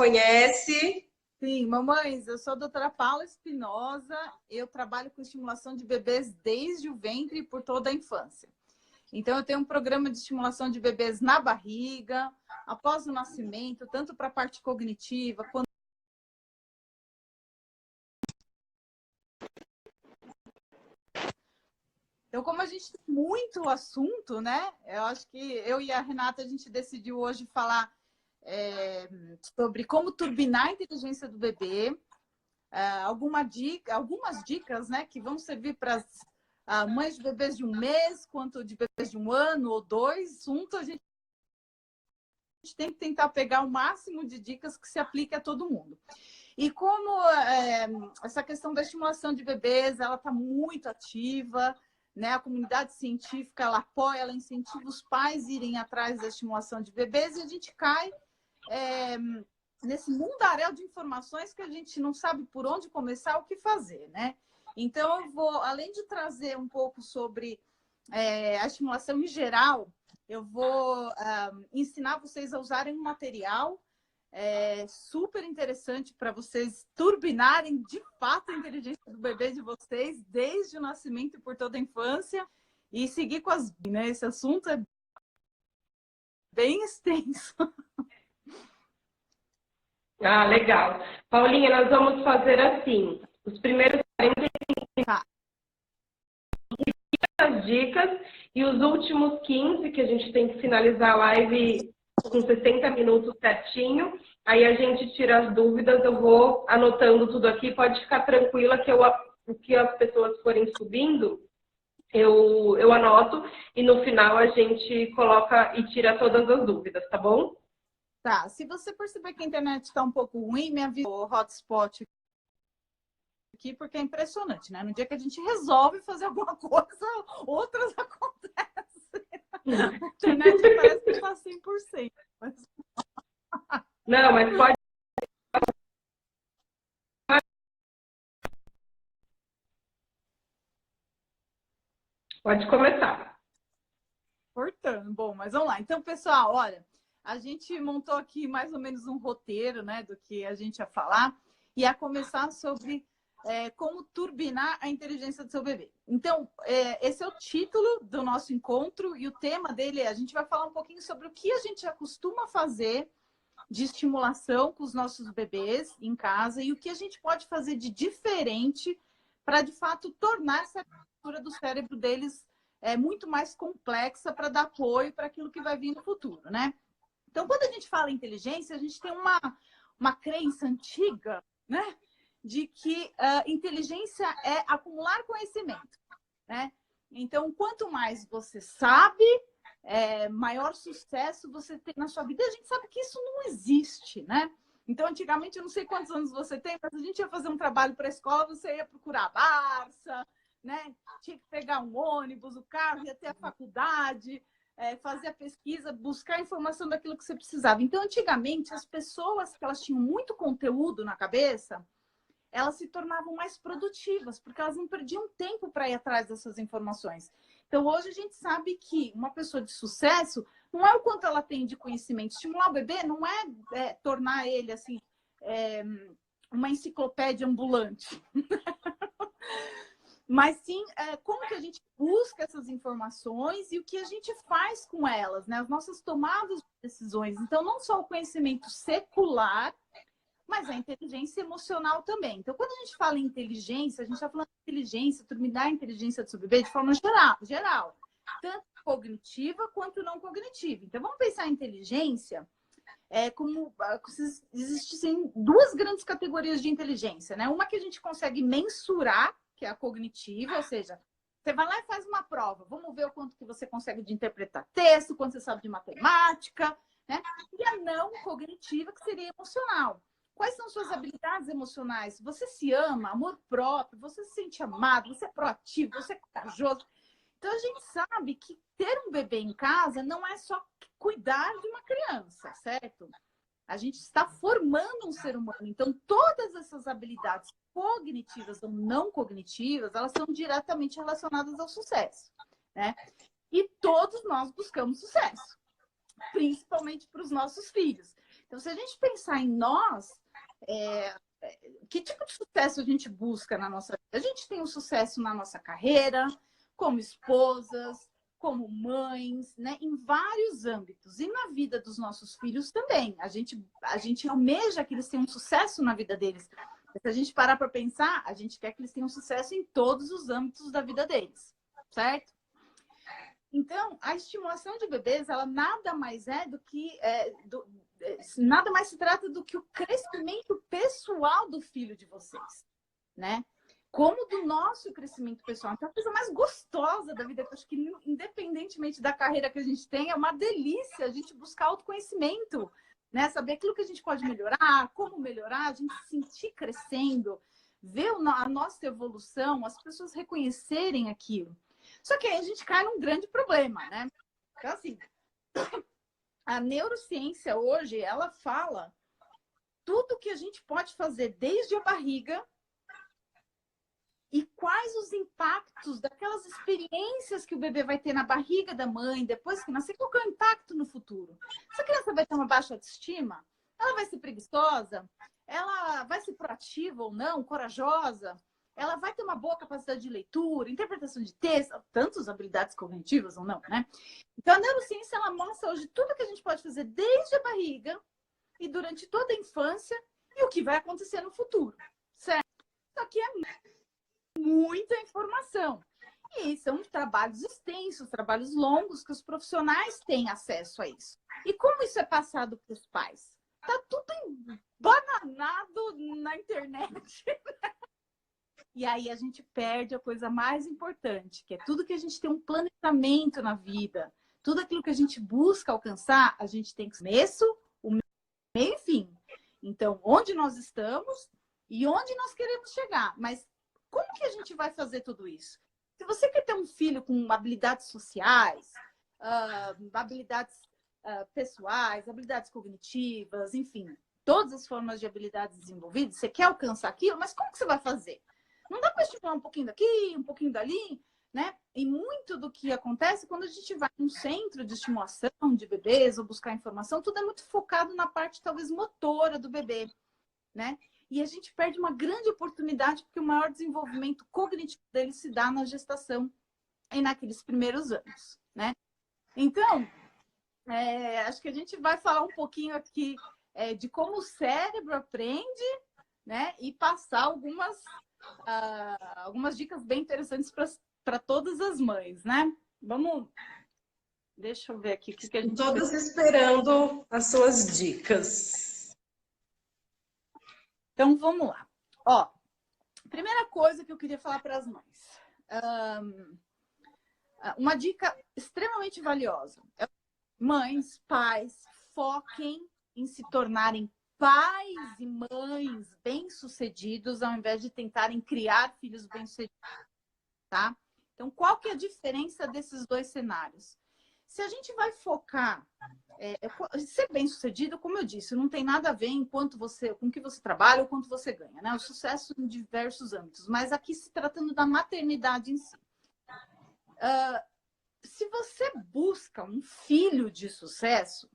conhece. Sim, mamães, eu sou a doutora Paula Espinosa, eu trabalho com estimulação de bebês desde o ventre e por toda a infância. Então, eu tenho um programa de estimulação de bebês na barriga, após o nascimento, tanto para a parte cognitiva quanto... Então, como a gente tem muito assunto, né? Eu acho que eu e a Renata, a gente decidiu hoje falar sobre como turbinar a inteligência do bebê, algumas dicas, né, que vão servir para as mães de bebês de 1 mês, quanto de bebês de 1 ano ou 2. Assunto, a gente tem que tentar pegar o máximo de dicas que se aplique a todo mundo. E como essa questão da estimulação de bebês, ela está muito ativa, né? A comunidade científica, ela apoia, ela incentiva os pais a irem atrás da estimulação de bebês e a gente cai nesse mundaréu de informações que a gente não sabe por onde começar, o que fazer, né? Então, eu vou, além de trazer um pouco sobre a estimulação em geral, eu vou ensinar vocês a usarem um material super interessante para vocês turbinarem de fato a inteligência do bebê de vocês, desde o nascimento e por toda a infância, e seguir com as... né? Esse assunto é bem extenso. Ah, legal. Paulinha, nós vamos fazer assim, os primeiros 45 dicas e os últimos 15, que a gente tem que finalizar a live com 60 minutos certinho. Aí a gente tira as dúvidas, eu vou anotando tudo aqui, pode ficar tranquila que o que as pessoas forem subindo, eu anoto e no final a gente coloca e tira todas as dúvidas, tá bom? Tá, se você perceber que a internet está um pouco ruim, me avisa o hotspot aqui, porque é impressionante, né? No dia que a gente resolve fazer alguma coisa, outras acontecem. A internet parece que está 100%. Mas... Não, mas pode... Pode começar. Portanto, bom, mas vamos lá. Então, pessoal, olha, a gente montou aqui mais ou menos um roteiro, né, do que a gente ia falar, e a começar sobre como turbinar a inteligência do seu bebê. Então, esse é o título do nosso encontro e o tema dele a gente vai falar um pouquinho sobre o que a gente acostuma fazer de estimulação com os nossos bebês em casa e o que a gente pode fazer de diferente para, de fato, tornar essa estrutura do cérebro deles muito mais complexa para dar apoio para aquilo que vai vir no futuro, né? Então, quando a gente fala em inteligência, a gente tem uma crença antiga, né? De que inteligência é acumular conhecimento, né? Então, quanto mais você sabe, maior sucesso você tem na sua vida. E a gente sabe que isso não existe, né? Então, antigamente, eu não sei quantos anos você tem, mas a gente ia fazer um trabalho para a escola, você ia procurar a Barça, né? Tinha que pegar um ônibus, o carro, ia até a faculdade, fazer a pesquisa, buscar a informação daquilo que você precisava. Então, antigamente, as pessoas que elas tinham muito conteúdo na cabeça, elas se tornavam mais produtivas, porque elas não perdiam tempo para ir atrás dessas informações. Então, hoje a gente sabe que uma pessoa de sucesso não é o quanto ela tem de conhecimento. Estimular o bebê não é tornar ele assim uma enciclopédia ambulante. Mas sim, como que a gente busca essas informações e o que a gente faz com elas, né? As nossas tomadas de decisões. Então, não só o conhecimento secular, mas a inteligência emocional também. Então, quando a gente fala em inteligência, a gente está falando de inteligência, turbinar a inteligência do seu bebê de forma geral. Tanto cognitiva quanto não cognitiva. Então, vamos pensar em inteligência como se existissem duas grandes categorias de inteligência, né? Uma que a gente consegue mensurar, que é a cognitiva, ou seja, você vai lá e faz uma prova. Vamos ver o quanto que você consegue de interpretar texto, quanto você sabe de matemática, né? E a não cognitiva, que seria emocional. Quais são suas habilidades emocionais? Você se ama, amor próprio, você se sente amado, você é proativo, você é corajoso. Então, a gente sabe que ter um bebê em casa não é só cuidar de uma criança, certo? A gente está formando um ser humano. Então, todas essas habilidades cognitivas ou não cognitivas, elas são diretamente relacionadas ao sucesso, né? E todos nós buscamos sucesso, principalmente para os nossos filhos. Então, se a gente pensar em nós, que tipo de sucesso a gente busca na nossa vida? A gente tem um sucesso na nossa carreira, como esposas, como mães, né? Em vários âmbitos. E na vida dos nossos filhos também. A gente almeja que eles tenham um sucesso na vida deles. Se a gente parar para pensar, a gente quer que eles tenham sucesso em todos os âmbitos da vida deles, certo? Então, a estimulação de bebês, ela nada mais é do que nada mais se trata do que o crescimento pessoal do filho de vocês, né? Como do nosso crescimento pessoal. Então, a coisa mais gostosa da vida, que eu acho que independentemente da carreira que a gente tem, é uma delícia a gente buscar autoconhecimento, né? Saber aquilo que a gente pode melhorar, como melhorar, a gente se sentir crescendo, ver a nossa evolução, as pessoas reconhecerem aquilo. Só que aí a gente cai num grande problema, né? Então, assim, a neurociência hoje, ela fala tudo que a gente pode fazer desde a barriga e quais os impactos daquelas experiências que o bebê vai ter na barriga da mãe, depois que nascer, qual que é o impacto no futuro? Essa criança vai ter uma baixa autoestima? Ela vai ser preguiçosa? Ela vai ser proativa ou não? Corajosa? Ela vai ter uma boa capacidade de leitura, interpretação de texto, tantas habilidades cognitivas ou não, né? Então, a neurociência, ela mostra hoje tudo que a gente pode fazer desde a barriga e durante toda a infância e o que vai acontecer no futuro, certo? Só que é muita informação. E são trabalhos extensos, trabalhos longos, que os profissionais têm acesso a isso. E como isso é passado para os pais? Tá tudo embananado na internet. E aí a gente perde a coisa mais importante, que é tudo que a gente tem um planejamento na vida. Tudo aquilo que a gente busca alcançar, a gente tem começo, o meio e fim. Então, onde nós estamos e onde nós queremos chegar. Mas como que a gente vai fazer tudo isso? Se você quer ter um filho com habilidades sociais, habilidades pessoais, habilidades cognitivas, enfim, todas as formas de habilidades desenvolvidas, você quer alcançar aquilo, mas como que você vai fazer? Não dá para estimular um pouquinho daqui, um pouquinho dali, né? E muito do que acontece quando a gente vai num centro de estimulação de bebês ou buscar informação, tudo é muito focado na parte, talvez, motora do bebê, né? E a gente perde uma grande oportunidade porque o maior desenvolvimento cognitivo dele se dá na gestação e naqueles primeiros anos, né? Então, acho que a gente vai falar um pouquinho aqui de como o cérebro aprende, né? E passar algumas dicas bem interessantes para todas as mães, né? Vamos... Deixa eu ver aqui o que a gente... Todas esperando as suas dicas. Então, vamos lá. Ó, primeira coisa que eu queria falar para as mães. Uma dica extremamente valiosa. Mães, pais, foquem em se tornarem pais e mães bem-sucedidos ao invés de tentarem criar filhos bem-sucedidos, tá? Então, qual que é a diferença desses dois cenários? Se a gente vai focar ser bem-sucedido, como eu disse, não tem nada a ver com o que você trabalha ou quanto você ganha, né? O sucesso em diversos âmbitos, mas aqui se tratando da maternidade em si. Se você busca um filho de sucesso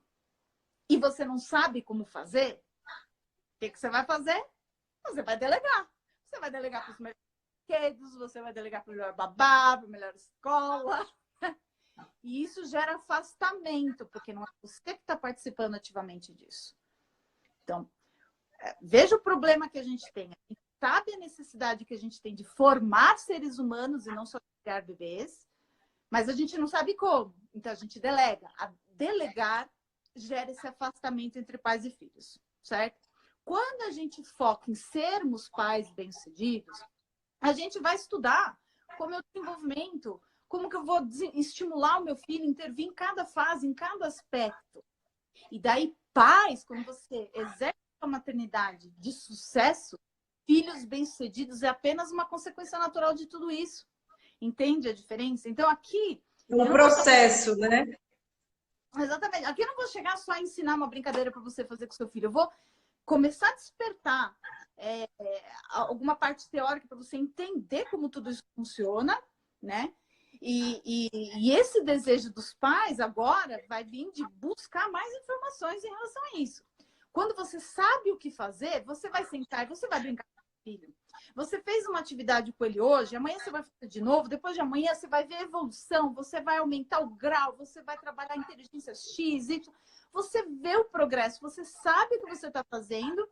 e você não sabe como fazer, o que você vai fazer? Você vai delegar. Você vai delegar para os melhores brinquedos, você vai delegar para o melhor babá, para a melhor escola. E isso gera afastamento, porque não é você que está participando ativamente disso. Então, veja o problema que a gente tem. A gente sabe a necessidade que a gente tem de formar seres humanos e não só criar bebês, mas a gente não sabe como. Então, a gente delega. A delegar gera esse afastamento entre pais e filhos, certo? Quando a gente foca em sermos pais bem-sucedidos, a gente vai estudar como é o desenvolvimento, como que eu vou estimular o meu filho, intervir em cada fase, em cada aspecto. E daí, pais, quando você exerce a maternidade de sucesso, filhos bem-sucedidos é apenas uma consequência natural de tudo isso. Entende a diferença? Então, aqui... No processo, né? Exatamente. Aqui eu não vou chegar só a ensinar uma brincadeira para você fazer com seu filho. Eu vou começar a despertar alguma parte teórica para você entender como tudo isso funciona, né? E esse desejo dos pais agora vai vir de buscar mais informações em relação a isso. Quando você sabe o que fazer, você vai sentar e você vai brincar com o filho. Você fez uma atividade com ele hoje, amanhã você vai fazer de novo, depois de amanhã você vai ver evolução, você vai aumentar o grau, você vai trabalhar a inteligência X, Y. Você vê o progresso, você sabe o que você está fazendo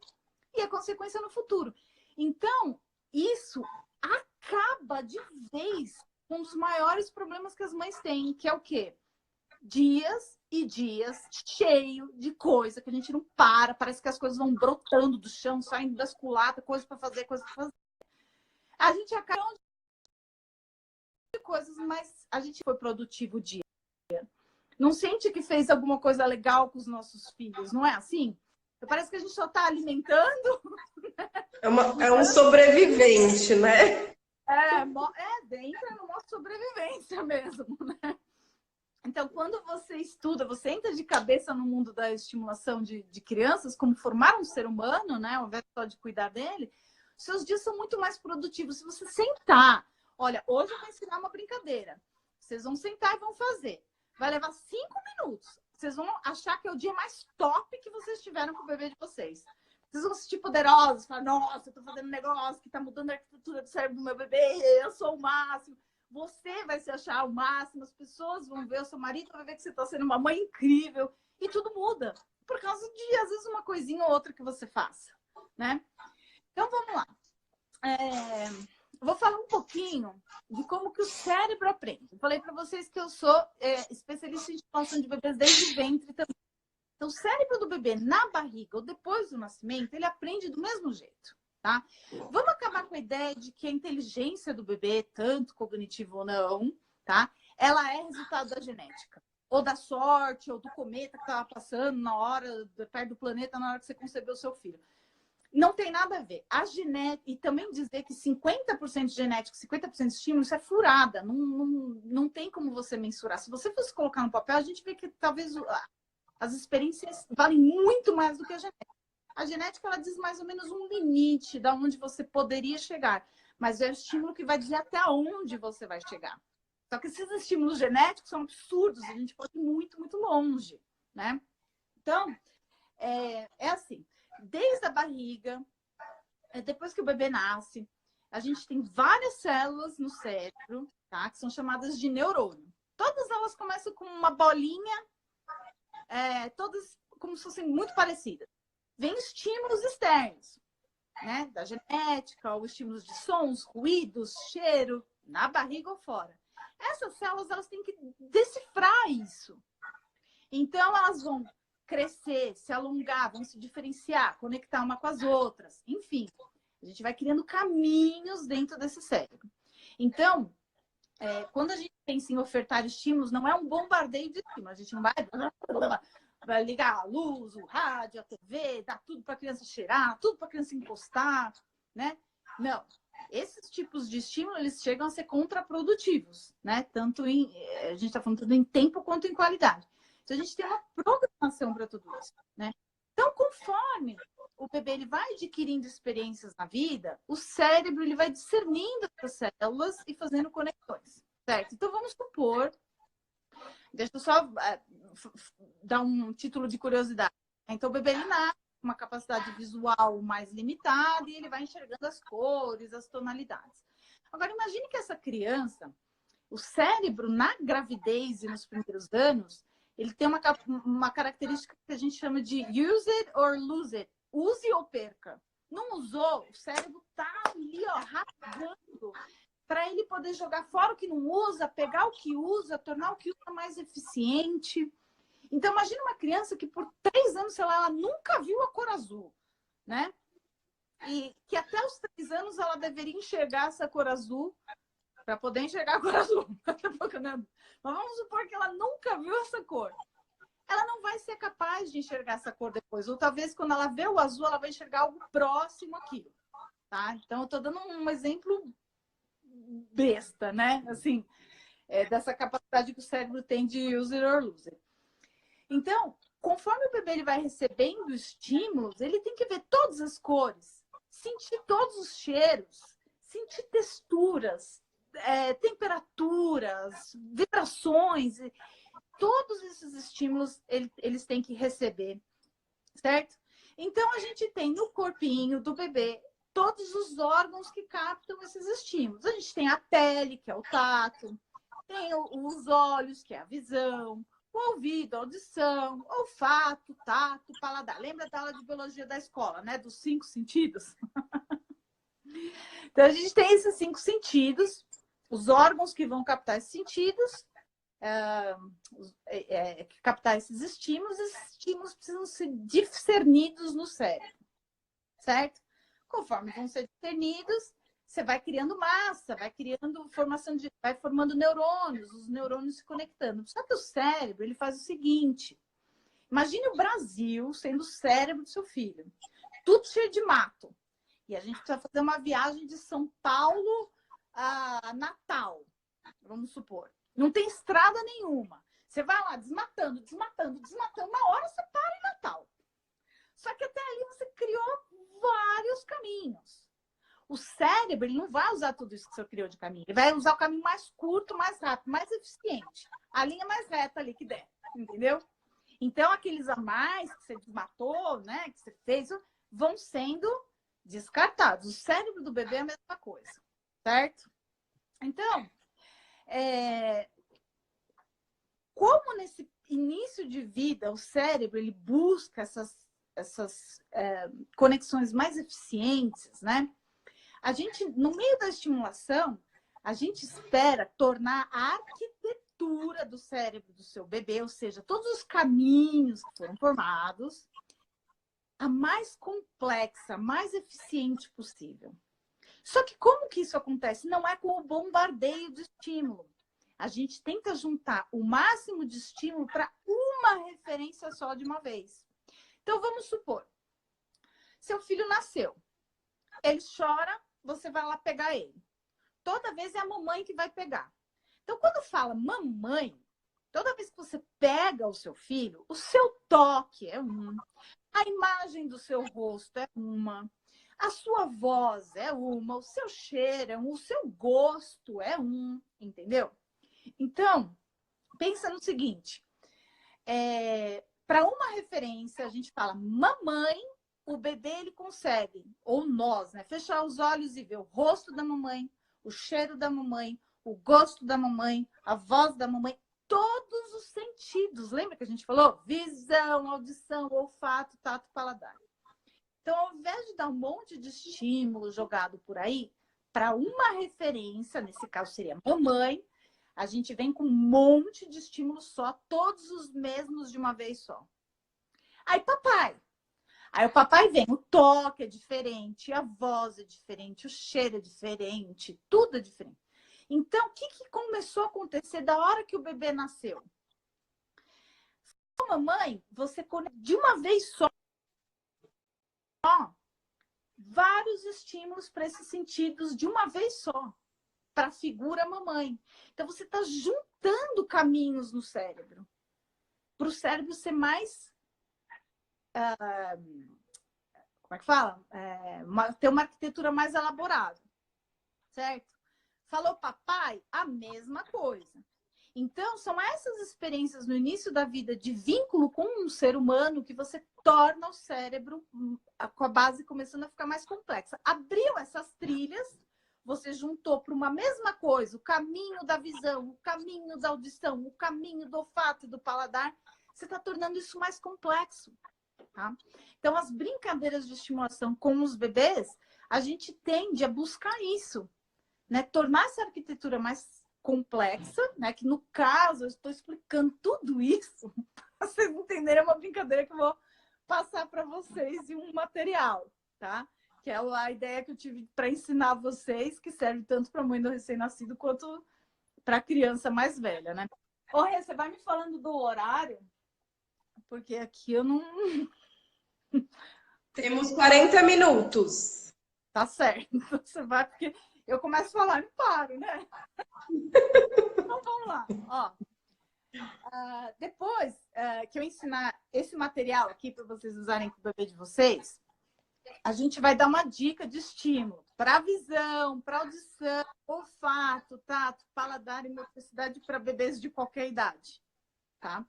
e a consequência no futuro. Então, isso acaba de vez com um dos maiores problemas que as mães têm, que é o quê? Dias e dias cheio de coisa que a gente não para, parece que as coisas vão brotando do chão, saindo das culatas, coisas para fazer, coisas para fazer. A gente acaba de coisas, mas a gente foi produtivo o dia. Não sente que fez alguma coisa legal com os nossos filhos, não é assim? Parece que a gente só está alimentando. É um sobrevivente, né? Entra no modo sobrevivência mesmo, né? Então, quando você estuda, você entra de cabeça no mundo da estimulação de crianças, como formar um ser humano, né? Ao invés só de cuidar dele, seus dias são muito mais produtivos. Se você sentar, olha, hoje eu vou ensinar uma brincadeira. Vocês vão sentar e vão fazer. Vai levar 5 minutos. Vocês vão achar que é o dia mais top que vocês tiveram com o bebê de vocês. Vocês vão se sentir poderosos, falar, nossa, eu tô fazendo um negócio que tá mudando a arquitetura do cérebro do meu bebê, eu sou o máximo. Você vai se achar o máximo, as pessoas vão ver, o seu marido vai ver que você está sendo uma mãe incrível e tudo muda por causa de, às vezes, uma coisinha ou outra que você faça, né? Então, vamos lá. Vou falar um pouquinho de como que o cérebro aprende. Eu falei para vocês que eu sou especialista em estimulação de bebês desde o ventre também. Então, o cérebro do bebê na barriga ou depois do nascimento, ele aprende do mesmo jeito. Tá? Vamos acabar com a ideia de que a inteligência do bebê, tanto cognitivo ou não, tá? Ela é resultado da genética. Ou da sorte, ou do cometa que estava passando na hora, perto do planeta, na hora que você concebeu o seu filho. Não tem nada a ver. A genética, e também dizer que 50% de genética, 50% de estímulo, isso é furada. Não tem como você mensurar. Se você fosse colocar no papel, a gente vê que talvez as experiências valem muito mais do que a genética. A genética, ela diz mais ou menos um limite de onde você poderia chegar. Mas é o estímulo que vai dizer até onde você vai chegar. Só que esses estímulos genéticos são absurdos. A gente pode ir muito, muito longe, né? Então, é assim. Desde a barriga, depois que o bebê nasce, a gente tem várias células no cérebro, tá? Que são chamadas de neurônio. Todas elas começam com uma bolinha, todas como se fossem muito parecidas. Vem estímulos externos, né? Da genética, ou estímulos de sons, ruídos, cheiro, na barriga ou fora. Essas células, elas têm que decifrar isso. Então, elas vão crescer, se alongar, vão se diferenciar, conectar uma com as outras. Enfim, a gente vai criando caminhos dentro desse cérebro. Então, quando a gente pensa em ofertar estímulos, não é um bombardeio de estímulos. A gente não vai ligar a luz, o rádio, a TV, dar tudo para a criança cheirar, tudo para a criança encostar, né? Não. Esses tipos de estímulo, eles chegam a ser contraprodutivos, né? Tanto a gente está falando tanto em tempo quanto em qualidade. Então, a gente tem uma programação para tudo isso, né? Então, conforme o bebê ele vai adquirindo experiências na vida, o cérebro ele vai discernindo essas células e fazendo conexões, certo? Então, vamos supor... Deixa eu só dar um título de curiosidade. Então, o bebê ele nasce com uma capacidade visual mais limitada e ele vai enxergando as cores, as tonalidades. Agora, imagine que essa criança, o cérebro na gravidez e nos primeiros anos, ele tem uma característica que a gente chama de use it or lose it. Use ou perca. Não usou, o cérebro tá ali, ó, rasgando para ele poder jogar fora o que não usa, pegar o que usa, tornar o que usa mais eficiente. Então, imagina uma criança que por 3 anos, sei lá, ela nunca viu a cor azul, né? E que até os 3 anos ela deveria enxergar essa cor azul para poder enxergar a cor azul. Mas vamos supor que ela nunca viu essa cor. Ela não vai ser capaz de enxergar essa cor depois. Ou talvez quando ela vê o azul, ela vai enxergar algo próximo àquilo, tá? Então, eu estou dando um exemplo besta, né? Assim, dessa capacidade que o cérebro tem de use it or lose it. Então, conforme o bebê ele vai recebendo estímulos, ele tem que ver todas as cores, sentir todos os cheiros, sentir texturas, temperaturas, vibrações. Todos esses estímulos eles têm que receber, certo? Então, a gente tem no corpinho do bebê todos os órgãos que captam esses estímulos. A gente tem a pele, que é o tato, tem os olhos, que é a visão, o ouvido, a audição, olfato, tato, paladar. Lembra da aula de biologia da escola, né? Dos 5 sentidos? Então, a gente tem esses 5 sentidos, os órgãos que vão captar esses sentidos, captar esses estímulos precisam ser discernidos no cérebro, certo? Conforme vão ser discernidos, você vai criando massa, vai criando vai formando neurônios, os neurônios se conectando. Só que o cérebro, ele faz o seguinte, imagine o Brasil sendo o cérebro do seu filho, tudo cheio de mato. E a gente precisa fazer uma viagem de São Paulo a Natal, vamos supor. Não tem estrada nenhuma. Você vai lá desmatando, desmatando, desmatando. Uma hora você para em Natal. Só que até ali você criou vários caminhos. O cérebro, ele não vai usar tudo isso que você criou de caminho. Ele vai usar o caminho mais curto, mais rápido, mais eficiente. A linha mais reta ali que der. Entendeu? Então, aqueles a mais que você desmatou, né? Que você fez, vão sendo descartados. O cérebro do bebê é a mesma coisa. Certo? Então, como nesse início de vida o cérebro ele busca essas conexões mais eficientes, né? A gente, no meio da estimulação, a gente espera tornar a arquitetura do cérebro do seu bebê, ou seja, todos os caminhos que foram formados, a mais complexa, mais eficiente possível. Só que como que isso acontece? Não é com o bombardeio de estímulo. A gente tenta juntar o máximo de estímulo para uma referência só de uma vez. Então, vamos supor, seu filho nasceu, ele chora, você vai lá pegar ele. Toda vez é a mamãe que vai pegar. Então, quando fala mamãe, toda vez que você pega o seu filho, o seu toque é um, a imagem do seu rosto é uma, a sua voz é uma, o seu cheiro é um, o seu gosto é um, entendeu? Então, pensa no seguinte, para uma referência, a gente fala mamãe, o bebê ele consegue, ou nós, né, fechar os olhos e ver o rosto da mamãe, o cheiro da mamãe, o gosto da mamãe, a voz da mamãe, todos os sentidos. Lembra que a gente falou? Visão, audição, olfato, tato, paladar. Então, ao invés de dar um monte de estímulo jogado por aí, para uma referência, nesse caso seria mamãe, a gente vem com um monte de estímulos só, todos os mesmos de uma vez só. Aí, papai. Aí o papai vem, o toque é diferente, a voz é diferente, o cheiro é diferente, tudo é diferente. Então, o que começou a acontecer da hora que o bebê nasceu? Mamãe, você conecta de uma vez só vários estímulos para esses sentidos de uma vez só, para a figura mamãe. Então, você está juntando caminhos no cérebro, para o cérebro ser mais... como é que fala? Ter uma arquitetura mais elaborada, certo? Falou papai, a mesma coisa. Então, são essas experiências no início da vida de vínculo com um ser humano que você torna o cérebro com a base começando a ficar mais complexa. Abriu essas trilhas, você juntou para uma mesma coisa, o caminho da visão, o caminho da audição, o caminho do olfato e do paladar, você está tornando isso mais complexo. Tá? Então, as brincadeiras de estimulação com os bebês, a gente tende a buscar isso, né? Tornar essa arquitetura mais complexa, né? Que no caso, eu estou explicando tudo isso, para vocês entenderem, é uma brincadeira que eu vou passar para vocês em um material, tá? Que é a ideia que eu tive para ensinar vocês, que serve tanto para a mãe do recém-nascido quanto para a criança mais velha, né? Ô, Rê, você vai me falando do horário? Porque aqui eu não... Temos 40 minutos. Tá certo. Você vai, porque eu começo a falar e não paro, né? Então, vamos lá. Ó, depois que eu ensinar esse material aqui para vocês usarem com o bebê de vocês, a gente vai dar uma dica de estímulo para visão, para audição, olfato, tato, paladar e motricidade para bebês de qualquer idade, tá?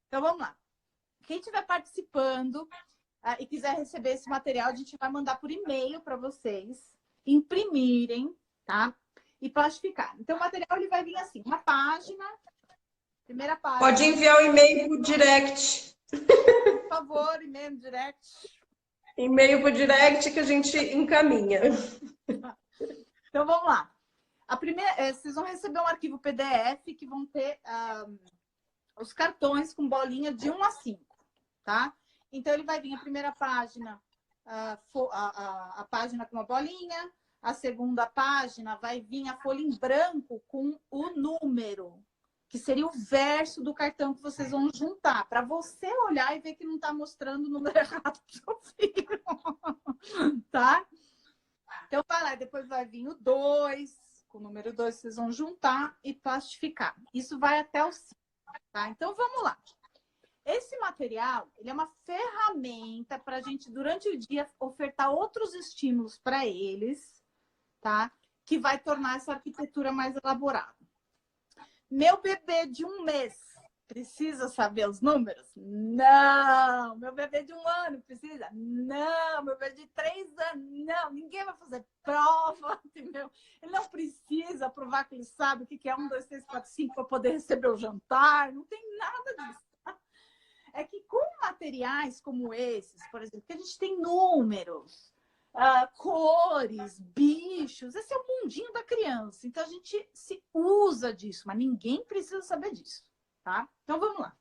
Então, vamos lá. Quem estiver participando e quiser receber esse material, a gente vai mandar por e-mail para vocês imprimirem, tá? E plastificar. Então, o material ele vai vir assim, uma página, primeira página. Pode enviar o e-mail por direct. Por favor, e-mail direct. E-mail por direct que a gente encaminha. Então, vamos lá. A primeira, vocês vão receber um arquivo PDF que vão ter os cartões com bolinha de 1 a 5, tá? Então, ele vai vir a primeira página, a página com a bolinha, a segunda página vai vir a folha em branco com o número, que seria o verso do cartão que vocês vão juntar, para você olhar e ver que não está mostrando o número errado para o seu filho, tá? Então, vai lá, depois vai vir o 2, com o número 2 vocês vão juntar e plastificar. Isso vai até o 5, tá? Então, vamos lá. Esse material, ele é uma ferramenta para a gente, durante o dia, ofertar outros estímulos para eles, tá? Que vai tornar essa arquitetura mais elaborada. Meu bebê de 1 mês precisa saber os números? Não! Meu bebê de 1 ano precisa? Não! Meu bebê de 3 anos? Não! Ninguém vai fazer prova, entendeu? Ele não precisa provar que ele sabe o que é 1, 2, 3, 4, 5 para poder receber o jantar. Não tem nada disso. É que com materiais como esses, por exemplo, que a gente tem números, cores, bichos, esse é o mundinho da criança. Então, a gente se usa disso, mas ninguém precisa saber disso, tá? Então, vamos lá.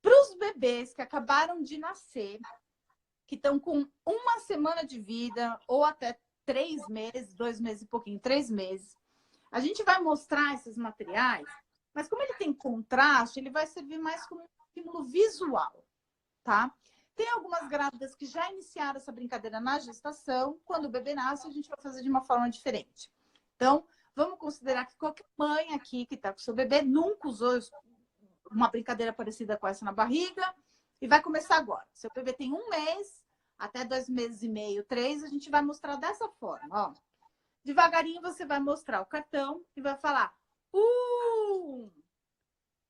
Para os bebês que acabaram de nascer, que estão com 1 semana de vida, ou até 3 meses, 2 meses e pouquinho, 3 meses, a gente vai mostrar esses materiais, mas como ele tem contraste, ele vai servir mais como estímulo visual, tá? Tem algumas grávidas que já iniciaram essa brincadeira na gestação. Quando o bebê nasce, a gente vai fazer de uma forma diferente. Então, vamos considerar que qualquer mãe aqui que está com seu bebê nunca usou uma brincadeira parecida com essa na barriga e vai começar agora. Seu bebê tem 1 mês, até 2 meses e meio, 3, a gente vai mostrar dessa forma, ó. Devagarinho você vai mostrar o cartão e vai falar 1.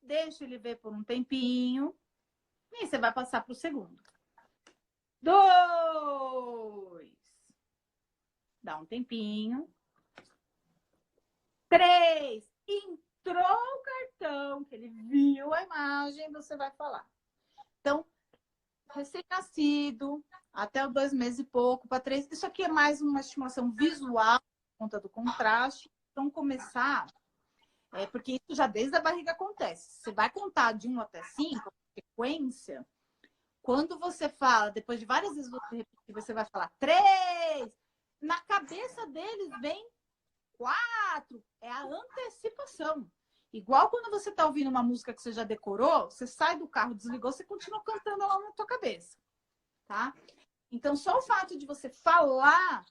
Deixa ele ver por um tempinho. E você vai passar para o segundo. 2. Dá um tempinho. 3. Entrou o cartão, que ele viu a imagem, você vai falar. Então, recém-nascido, até os 2 meses e pouco, para 3. Isso aqui é mais uma estimação visual, por conta do contraste. Então, começar... porque isso já desde a barriga acontece. Você vai contar de 1 até 5, sequência. Quando você fala, depois de várias vezes você repetir, você vai falar 3. Na cabeça deles vem 4. É a antecipação. Igual quando você está ouvindo uma música que você já decorou, você sai do carro, desligou, você continua cantando ela na tua cabeça. Tá? Então, só o fato de você falar...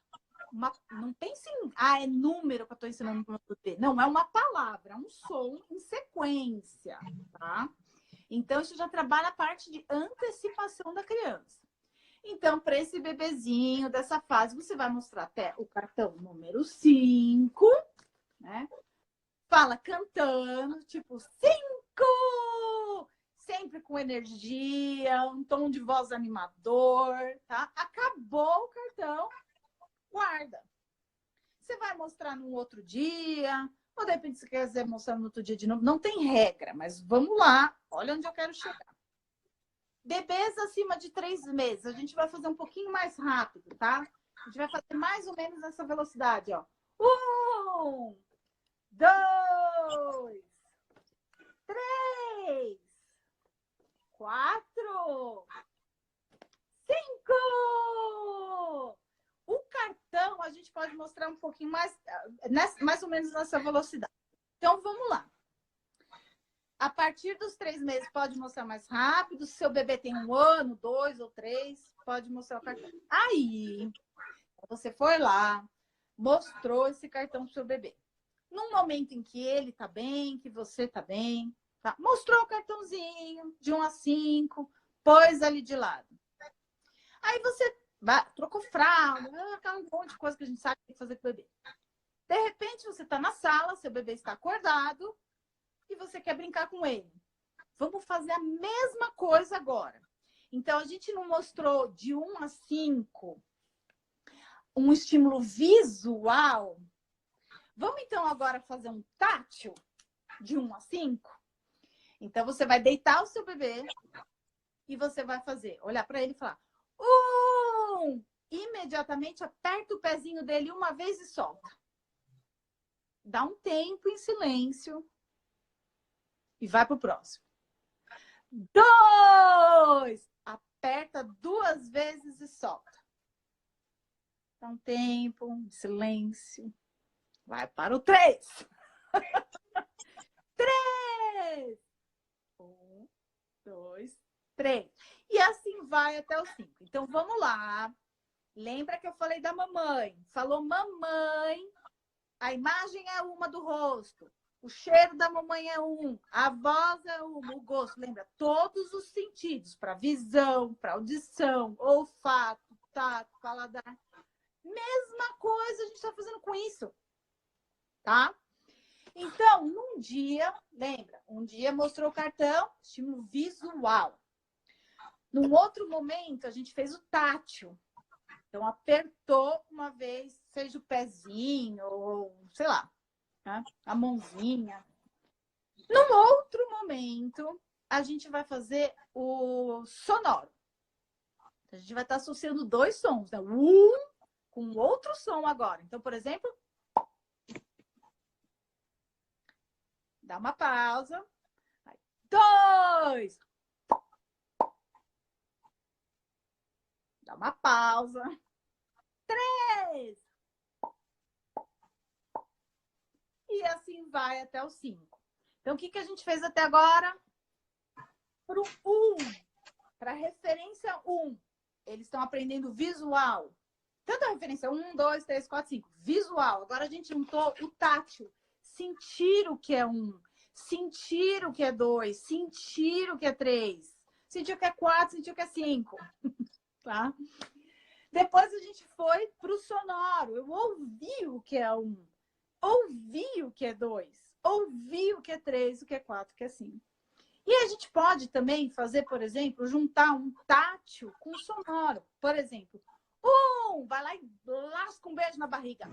não pense em, é número que eu estou ensinando para o bebê. Não, é uma palavra, é um som em sequência, tá? Então, isso já trabalha a parte de antecipação da criança. Então, para esse bebezinho dessa fase, você vai mostrar até o cartão número 5, né? Fala cantando, tipo 5! Sempre com energia, um tom de voz animador, tá? Acabou o cartão. Guarda. Você vai mostrar num outro dia, ou de repente você quiser mostrar no outro dia de novo. Não tem regra, mas vamos lá. Olha onde eu quero chegar. Bebês acima de 3 meses, a gente vai fazer um pouquinho mais rápido, tá? A gente vai fazer mais ou menos nessa velocidade, ó. 1, 2, 3, 4, 5. O cartão a gente pode mostrar um pouquinho mais ou menos nessa velocidade. Então, vamos lá. A partir dos 3 meses, pode mostrar mais rápido. Se seu bebê tem 1 ano, 2 ou 3, pode mostrar o cartão. Aí, você foi lá, mostrou esse cartão pro seu bebê. Num momento em que ele tá bem, que você tá bem, tá? Mostrou o cartãozinho de 1 a 5, pôs ali de lado. Aí você trocou fralda, aquela monte de coisa que a gente sabe que tem que fazer com o bebê. De repente, você está na sala, seu bebê está acordado e você quer brincar com ele. Vamos fazer a mesma coisa agora. Então, a gente não mostrou de 1 a 5 um estímulo visual. Vamos, então, agora fazer um tátil de 1 a 5? Então, você vai deitar o seu bebê e você vai fazer, olhar para ele e falar, 1! Imediatamente aperta o pezinho dele uma vez e solta. Dá um tempo em silêncio e vai para o próximo. 2! Aperta 2 vezes e solta. Dá um tempo, em silêncio. Vai para o 3. 3! 1, 2, 3. E assim vai até o 5. Então, vamos lá. Lembra que eu falei da mamãe? Falou mamãe. A imagem é uma do rosto. O cheiro da mamãe é um. A voz é uma. O gosto. Lembra? Todos os sentidos. Para visão, para audição, olfato, tato, paladar. Mesma coisa a gente está fazendo com isso. Tá? Então, num dia, lembra? Um dia mostrou o cartão, estímulo visual. Num outro momento, a gente fez o tátil. Então, apertou uma vez, seja o pezinho, ou sei lá, né? A mãozinha. Num outro momento, a gente vai fazer o sonoro. A gente vai estar associando 2 sons, né? Com outro som agora. Então, por exemplo, dá uma pausa. 2! Dá uma pausa. 3! E assim vai até o 5. Então, o que a gente fez até agora? Para o 1, para a referência 1, eles estão aprendendo visual. Tanto a referência 1, 2, 3, 4, 5. Visual. Agora a gente juntou o tátil. Sentir o que é 1. Sentir o que é 2. Sentir o que é 3. Sentir o que é 4. Sentir o que é 5. Tá? Depois a gente foi para o sonoro. Eu ouvi o que é 1. Ouvi o que é 2. Ouvi o que é 3, o que é 4, o que é 5. E a gente pode também fazer, por exemplo, juntar um tátil com sonoro. Por exemplo, vai lá e lasca um beijo na barriga.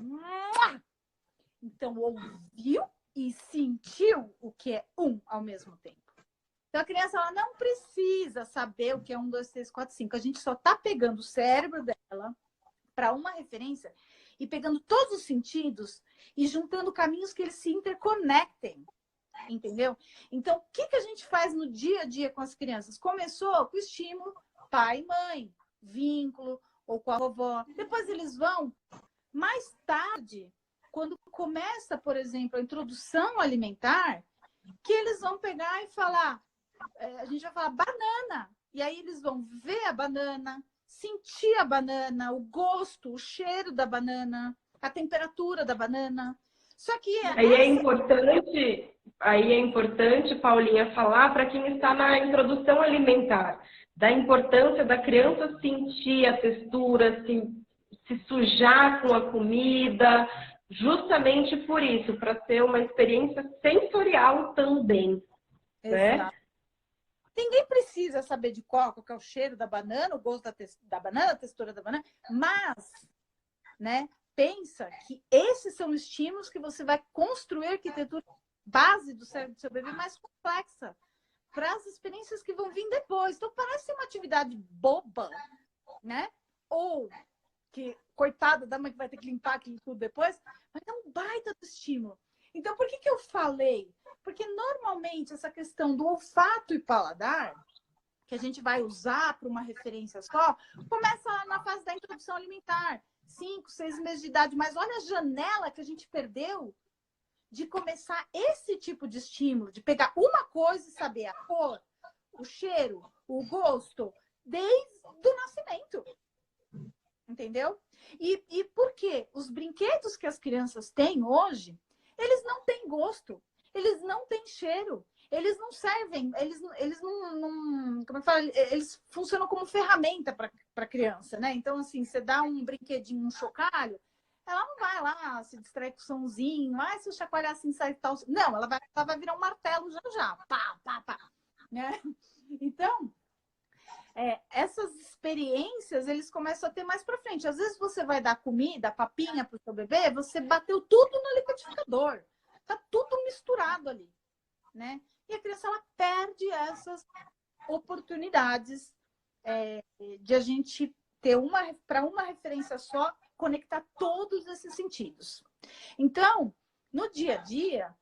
Então, ouviu e sentiu o que é 1 ao mesmo tempo. Então, a criança ela não precisa saber o que é 1, 2, 3, 4, 5. A gente só está pegando o cérebro dela para uma referência e pegando todos os sentidos e juntando caminhos que eles se interconectem. Entendeu? Então, o que a gente faz no dia a dia com as crianças? Começou com o estímulo pai e mãe, vínculo, ou com a vovó. Depois eles vão, mais tarde, quando começa, por exemplo, a introdução alimentar, que eles vão pegar e falar, a gente vai falar banana. E aí eles vão ver a banana, sentir a banana, o gosto, o cheiro da banana, a temperatura da banana. Só que aí é importante, Paulinha, falar para quem está na introdução alimentar, da importância da criança sentir a textura, se sujar com a comida, justamente por isso, para ter uma experiência sensorial também. Exato. Né? Ninguém precisa saber de qual é o cheiro da banana, o gosto da banana, a textura da banana, mas, né? Pensa que esses são estímulos que você vai construir a arquitetura base do cérebro do seu bebê mais complexa para as experiências que vão vir depois. Então, parece uma atividade boba, né? Ou que, coitada da mãe que vai ter que limpar aquilo tudo depois, mas é um baita do estímulo. Então, por que eu falei? Porque, normalmente, essa questão do olfato e paladar, que a gente vai usar para uma referência só, começa na fase da introdução alimentar. 5, 6 meses de idade, mas olha a janela que a gente perdeu de começar esse tipo de estímulo, de pegar uma coisa e saber a cor, o cheiro, o gosto, desde o nascimento. Entendeu? E por quê? Os brinquedos que as crianças têm hoje, eles não têm gosto, eles não têm cheiro, eles não servem, eles não como eu falo, eles funcionam como ferramenta para a criança, né? Então, assim, você dá um brinquedinho, um chocalho, ela não vai lá se distrair com o somzinho, se eu chacoalhar assim sai tal. Não, ela vai virar um martelo já, pá, pá, pá, né? Então, essas experiências eles começam a ter mais para frente. Às vezes você vai dar comida, papinha para o seu bebê, você bateu tudo no liquidificador. Tá tudo misturado ali, né? E a criança, ela perde essas oportunidades de a gente ter para uma referência só, conectar todos esses sentidos. Então, no dia a dia,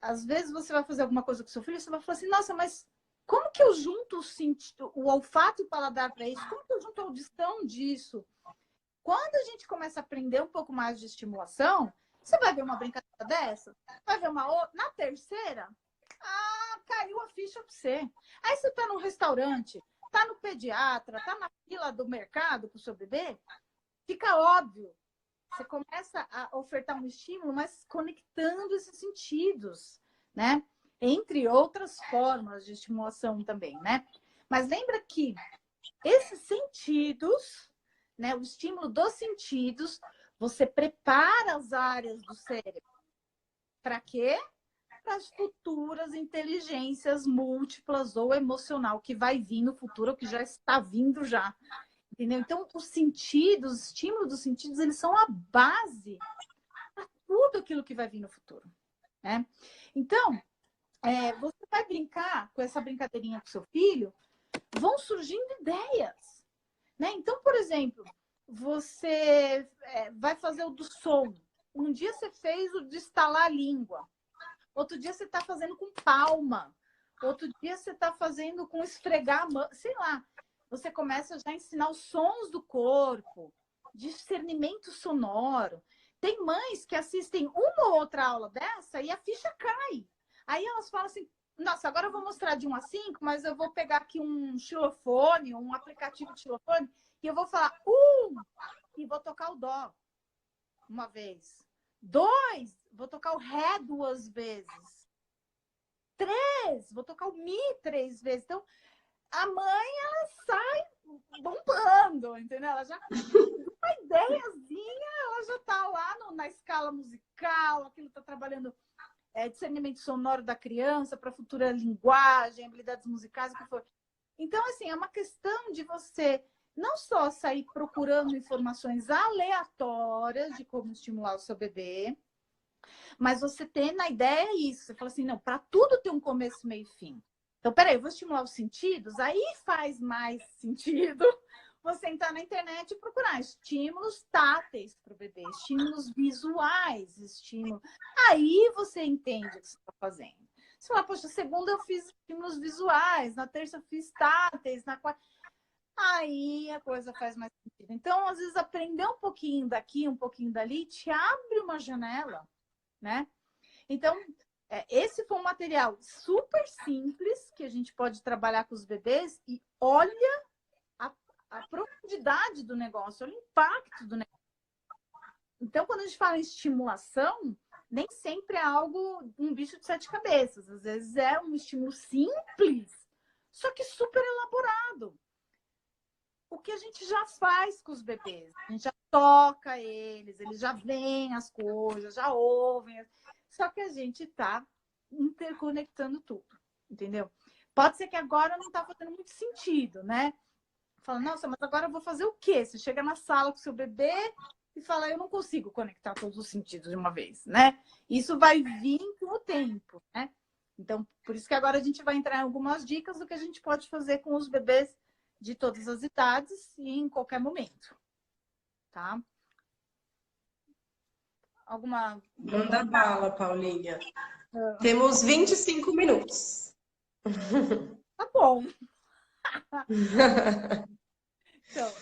às vezes você vai fazer alguma coisa com seu filho, você vai falar assim, nossa, mas como que eu junto o olfato e o paladar para isso? Como que eu junto a audição disso? Quando a gente começa a aprender um pouco mais de estimulação, você vai ver uma brincadeira dessa, vai ver uma outra, na terceira, caiu a ficha para você. Aí você está no restaurante, está no pediatra, está na fila do mercado para o seu bebê, fica óbvio. Você começa a ofertar um estímulo, mas conectando esses sentidos, né? Entre outras formas de estimulação também, né? Mas lembra que esses sentidos, né? O estímulo dos sentidos, você prepara as áreas do cérebro. Para quê? Para as futuras inteligências múltiplas ou emocional que vai vir no futuro, ou que já está vindo já. Entendeu? Então, os sentidos, os estímulos dos sentidos, eles são a base para tudo aquilo que vai vir no futuro, né? Então, você vai brincar com essa brincadeirinha com seu filho, vão surgindo ideias, né? Então, por exemplo, você vai fazer o do som. Um dia você fez o de estalar a língua. Outro dia você está fazendo com palma. Outro dia você está fazendo com esfregar a mão. Sei lá. Você começa já a ensinar os sons do corpo, discernimento sonoro. Tem mães que assistem uma ou outra aula dessa e a ficha cai. Aí elas falam assim, nossa, agora eu vou mostrar de 1 a 5, mas eu vou pegar aqui um xilofone, um aplicativo de xilofone, e eu vou falar 1 e vou tocar o dó uma vez. 2, vou tocar o ré 2 vezes. 3, vou tocar o mi 3 vezes. Então, a mãe, ela sai bombando, entendeu? Ela já, uma ideiazinha, ela já tá lá na escala musical, aquilo tá trabalhando discernimento sonoro da criança para futura linguagem, habilidades musicais, o que for. Então, assim, é uma questão de você não só sair procurando informações aleatórias de como estimular o seu bebê, mas você ter na ideia isso. Você fala assim, não, para tudo tem um começo, meio e fim. Então, peraí, eu vou estimular os sentidos, aí faz mais sentido você entrar na internet e procurar estímulos táteis para o bebê, estímulos visuais, estímulos. Aí você entende o que você está fazendo. Você fala, poxa, segunda eu fiz estímulos visuais, na terça eu fiz táteis, na quarta... Aí a coisa faz mais sentido. Então, às vezes, aprender um pouquinho daqui, um pouquinho dali, te abre uma janela, né? Então, esse foi um material super simples que a gente pode trabalhar com os bebês e olha a profundidade do negócio, olha o impacto do negócio. Então, quando a gente fala em estimulação, nem sempre é algo, um bicho de 7 cabeças. Às vezes é um estímulo simples, só que super elaborado. O que a gente já faz com os bebês. A gente já toca eles já veem as coisas, já ouvem. Só que a gente está interconectando tudo, entendeu? Pode ser que agora não está fazendo muito sentido, né? Fala, nossa, mas agora eu vou fazer o quê? Você chega na sala com o seu bebê e fala, eu não consigo conectar todos os sentidos de uma vez, né? Isso vai vir com o tempo, né? Então, por isso que agora a gente vai entrar em algumas dicas do que a gente pode fazer com os bebês de todas as idades e em qualquer momento, tá? Alguma... Manda bala, Paulinha. Temos 25 minutos. Tá bom. Então,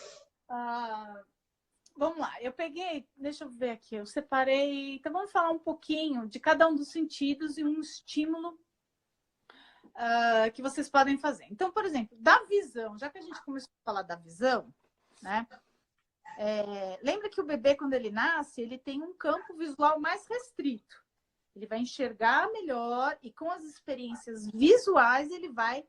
vamos lá. Eu peguei, deixa eu ver aqui, eu separei... Então, vamos falar um pouquinho de cada um dos sentidos e um estímulo que vocês podem fazer. Então, por exemplo, da visão, já que a gente começou a falar da visão, né? Lembra que o bebê, quando ele nasce, ele tem um campo visual mais restrito. Ele vai enxergar melhor e com as experiências visuais ele vai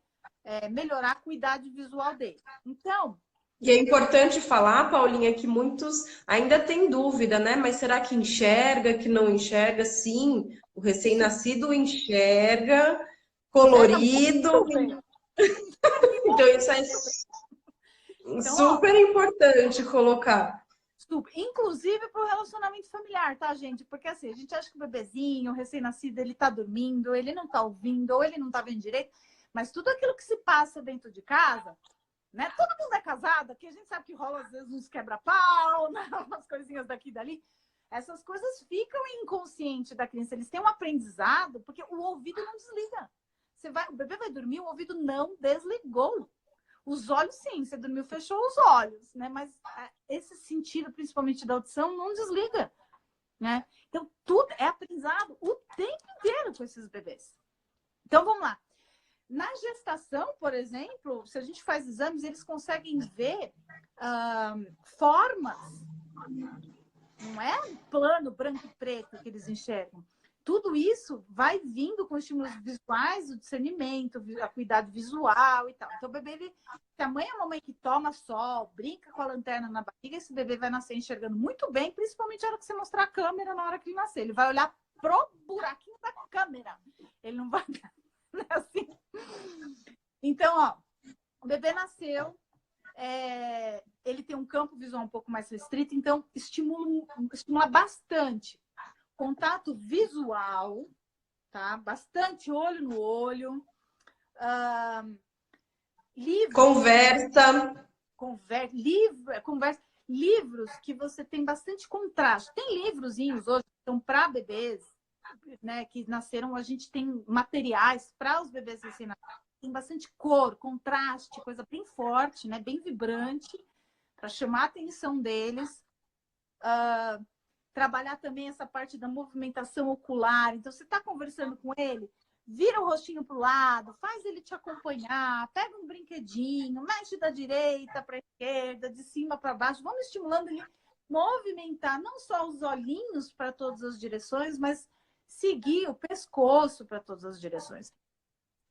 melhorar a acuidade visual dele. Então... E é importante falar, Paulinha, que muitos ainda têm dúvida, né? Mas será que enxerga, que não enxerga? Sim, o recém-nascido enxerga colorido. Então, isso é super importante colocar. Inclusive para o relacionamento familiar, tá, gente? Porque assim, a gente acha que o bebezinho, o recém-nascido, ele tá dormindo, ele não tá ouvindo, ou ele não tá vendo direito, mas tudo aquilo que se passa dentro de casa, né? Todo mundo é casado, aqui a gente sabe que rola às vezes uns quebra-pau, né? Umas coisinhas daqui e dali. Essas coisas ficam inconsciente da criança, eles têm um aprendizado, porque o ouvido não desliga. O bebê vai dormir, o ouvido não desligou. Os olhos, sim, você dormiu, fechou os olhos, né? Mas esse sentido, principalmente da audição, não desliga, né? Então, tudo é aprendizado o tempo inteiro com esses bebês. Então, vamos lá. Na gestação, por exemplo, se a gente faz exames, eles conseguem ver formas. Não é um plano branco e preto que eles enxergam. Tudo isso vai vindo com estímulos visuais, o discernimento, a cuidado visual e tal. Então, o bebê, se a mãe é uma mãe que toma sol, brinca com a lanterna na barriga, esse bebê vai nascer enxergando muito bem, principalmente na hora que você mostrar a câmera na hora que ele nascer. Ele vai olhar pro buraquinho da câmera. Ele não vai... Não é assim. Então, ó, o bebê nasceu, ele tem um campo visual um pouco mais restrito, então estimula bastante. Contato visual, tá? Bastante olho no olho. Conversa. Livros que você tem bastante contraste. Tem livrozinhos hoje que são para bebês, né, que nasceram, a gente tem materiais para os bebês recém-nascidos. Tem bastante cor, contraste, coisa bem forte, né, bem vibrante, para chamar a atenção deles. Trabalhar também essa parte da movimentação ocular. Então, você está conversando com ele, vira o rostinho para o lado, faz ele te acompanhar, pega um brinquedinho, mexe da direita para a esquerda, de cima para baixo. Vamos estimulando ele movimentar não só os olhinhos para todas as direções, mas seguir o pescoço para todas as direções.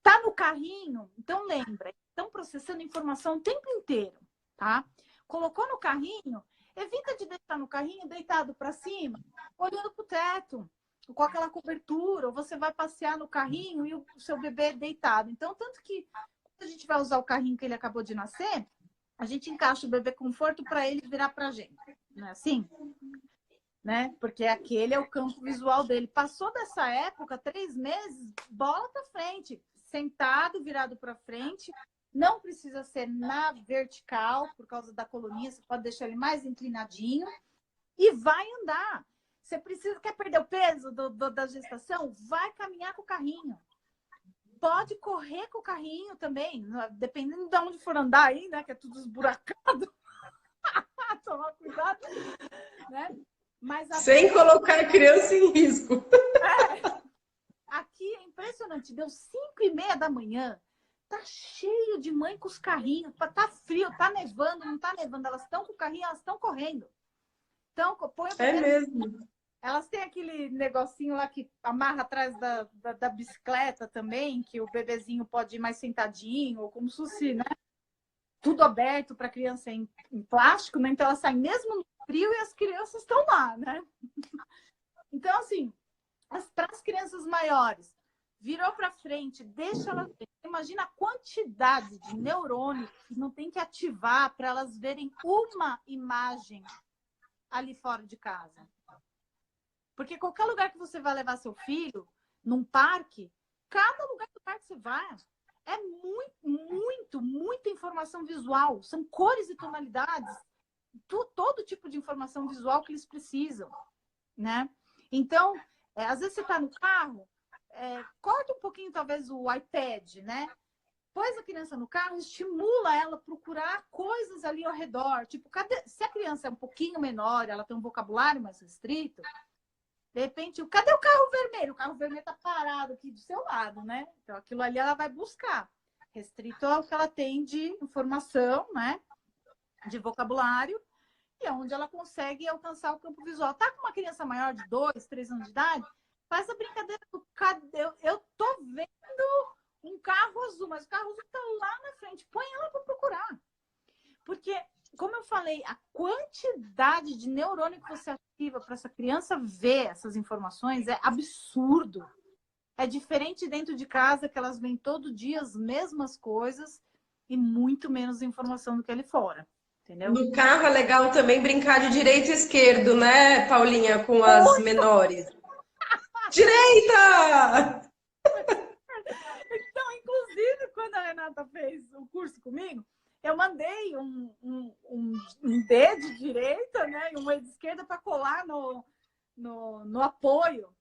Tá no carrinho? Então lembra, estão processando informação o tempo inteiro, tá? Colocou no carrinho, evita de deixar no carrinho deitado para cima, olhando para o teto, com aquela cobertura, ou você vai passear no carrinho e o seu bebê deitado. Então, tanto que quando a gente vai usar o carrinho que ele acabou de nascer, a gente encaixa o bebê conforto para ele virar para a gente. Não é assim? Né? Porque aquele é o campo visual dele. Passou dessa época, 3 meses, bola para frente. Sentado, virado para frente. Não precisa ser na vertical, por causa da coluninha. Você pode deixar ele mais inclinadinho. E vai andar. Você quer perder o peso da gestação? Vai caminhar com o carrinho. Pode correr com o carrinho também. Dependendo de onde for andar aí, né? Que é tudo esburacado. Tomar cuidado. Né? Mas sem colocar a criança em risco. Aqui é impressionante. Deu 5:30 da manhã. Tá cheio de mãe com os carrinhos. Tá frio, tá nevando, não tá nevando. Elas estão com o carrinho, elas estão correndo. Então, põe o bebê. Mesmo. Elas têm aquele negocinho lá que amarra atrás da bicicleta também, que o bebezinho pode ir mais sentadinho, ou como se fosse, né? Tudo aberto para a criança em plástico, né? Então, ela sai mesmo no frio e as crianças estão lá, né? Então, assim, para as crianças maiores, virou para frente, deixa ela ver. Imagina a quantidade de neurônios que não tem que ativar para elas verem uma imagem ali fora de casa. Porque qualquer lugar que você vai levar seu filho, num parque, cada lugar do parque você vai, é muita informação visual. São cores e tonalidades. Todo tipo de informação visual que eles precisam, né? Então, às vezes você está no carro, corta um pouquinho, talvez, o iPad, né? Põe a criança no carro, estimula ela a procurar coisas ali ao redor. Tipo, se a criança é um pouquinho menor, ela tem um vocabulário mais restrito, de repente, cadê o carro vermelho? O carro vermelho está parado aqui do seu lado, né? Então, aquilo ali ela vai buscar. Restrito ao que ela tem de informação, né? De vocabulário. E é onde ela consegue alcançar o campo visual. Tá com uma criança maior de 2, 3 anos de idade? Faz a brincadeira do eu tô vendo um carro azul, mas o carro azul tá lá na frente. Põe ela para procurar. Porque, como eu falei, a quantidade de neurônio que você ativa para essa criança ver essas informações é absurdo. É diferente dentro de casa, que elas veem todo dia as mesmas coisas e muito menos informação do que ali fora, entendeu? No carro é legal também brincar de direito e esquerdo, né, Paulinha, com as menores. Direita! Então, inclusive, quando a Renata fez o curso comigo, eu mandei um D de direita, né, e um E de esquerda para colar no apoio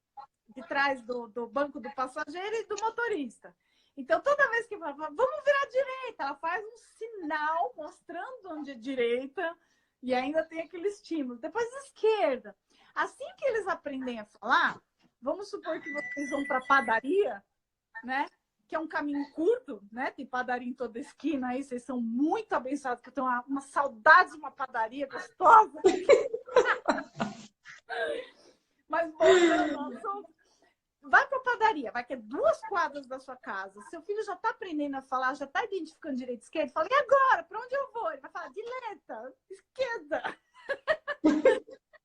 de trás do banco do passageiro e do motorista. Então, toda vez que fala, vamos virar à direita, ela faz um sinal mostrando onde é direita e ainda tem aquele estímulo. Depois, esquerda. Assim que eles aprendem a falar, vamos supor que vocês vão para a padaria, né? Que é um caminho curto, né? Tem padaria em toda esquina aí, vocês são muito abençoados, que eu tenho uma saudade de uma padaria gostosa. Mas voltando ao assunto, vai para a padaria, vai que é 2 quadras da sua casa. Seu filho já está aprendendo a falar, já está identificando direita e esquerda. Fala, e agora? Para onde eu vou? Ele vai falar, direita, esquerda.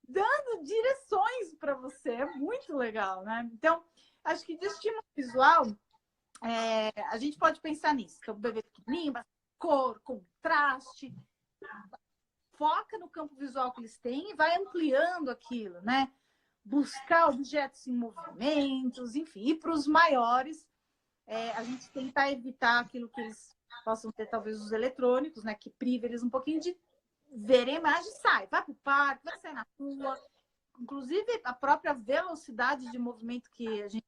Dando direções para você. É muito legal, né? Então, acho que de estímulo visual, a gente pode pensar nisso. Então, o bebê pequenininho, cor, contraste. Foca no campo visual que eles têm e vai ampliando aquilo, né? Buscar objetos em movimentos, enfim. E para os maiores, a gente tentar evitar aquilo que eles possam ter, talvez, os eletrônicos, né? Que priva eles um pouquinho de ver a imagem e sai. Vai para o parque, vai sair na rua. Inclusive, a própria velocidade de movimento que a gente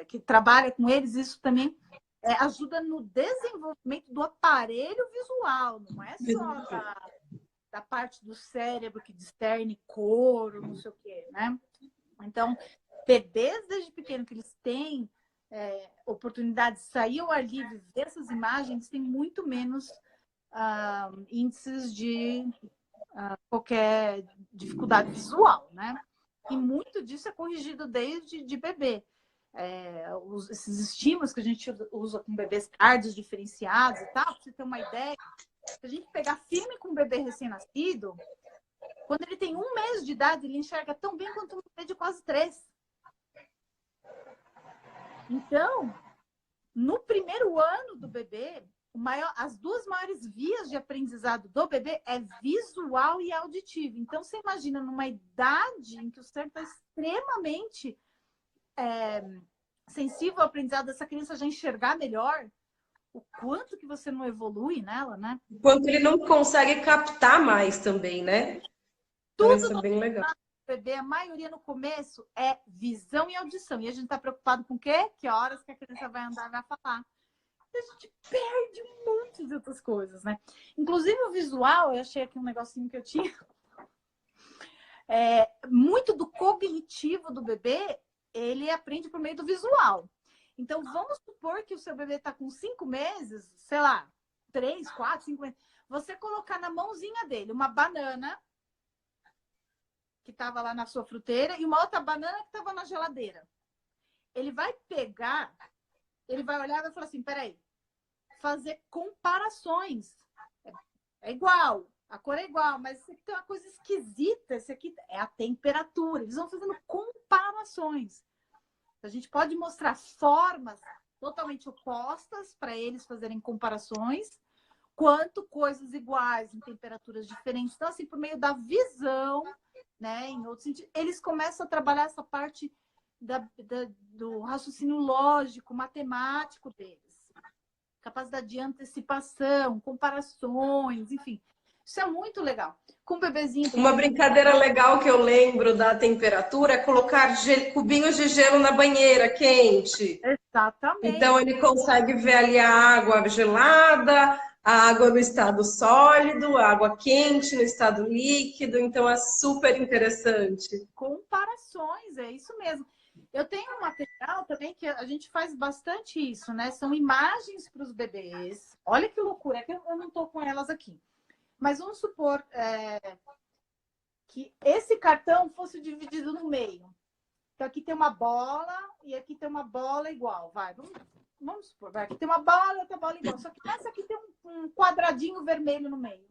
que trabalha com eles, isso também ajuda no desenvolvimento do aparelho visual, não é só da parte do cérebro que discerne cor, não sei o quê, né? Então, bebês desde pequeno que eles têm oportunidade de sair ao ar livre, ver essas imagens, têm muito menos índices de qualquer dificuldade visual, né? E muito disso é corrigido desde de bebê. Esses estímulos que a gente usa com bebês cardios diferenciados e tal, para você ter uma ideia, se a gente pegar firme com um bebê recém-nascido, quando ele tem 1 mês de idade, ele enxerga tão bem quanto um bebê de quase 3. Então, no primeiro ano do bebê, as 2 maiores vias de aprendizado do bebê é visual e auditivo. Então, você imagina numa idade em que o cérebro está extremamente sensível ao aprendizado dessa criança já enxergar melhor, o quanto que você não evolui nela, né? Enquanto ele não consegue captar mais também, né? Então, isso é bem legal. Bebê, a maioria no começo é visão e audição. E a gente está preocupado com o quê? Que horas que a criança vai andar e vai falar. A gente perde um monte de outras coisas, né? Inclusive o visual, eu achei aqui um negocinho que eu tinha. Muito do cognitivo do bebê, ele aprende por meio do visual. Então, vamos supor que o seu bebê está com 5 meses, sei lá, 3, 4, 5 meses. Você colocar na mãozinha dele uma banana que estava lá na sua fruteira e uma outra banana que estava na geladeira. Ele vai pegar, ele vai olhar e vai falar assim, peraí, fazer comparações. É igual, a cor é igual, mas esse aqui tem uma coisa esquisita, esse aqui é a temperatura. Eles vão fazendo comparações. A gente pode mostrar formas totalmente opostas para eles fazerem comparações, quanto coisas iguais em temperaturas diferentes. Então, assim, por meio da visão, né, em outro sentido, eles começam a trabalhar essa parte do raciocínio lógico, matemático deles. Capacidade de antecipação, comparações, enfim. Isso é muito legal. Com o bebezinho... Uma brincadeira legal que eu lembro da temperatura é colocar cubinhos de gelo na banheira quente. Exatamente. Então ele consegue ver ali a água gelada, a água no estado sólido, a água quente no estado líquido. Então é super interessante. Comparações, é isso mesmo. Eu tenho um material também que a gente faz bastante isso, né? São imagens para os bebês. Olha que loucura, é que eu não estou com elas aqui. Mas vamos supor que esse cartão fosse dividido no meio. Então, aqui tem uma bola e aqui tem uma bola igual. Vai, vamos supor. Vai, aqui tem uma bola e outra bola igual. Só que nessa aqui tem um quadradinho vermelho no meio.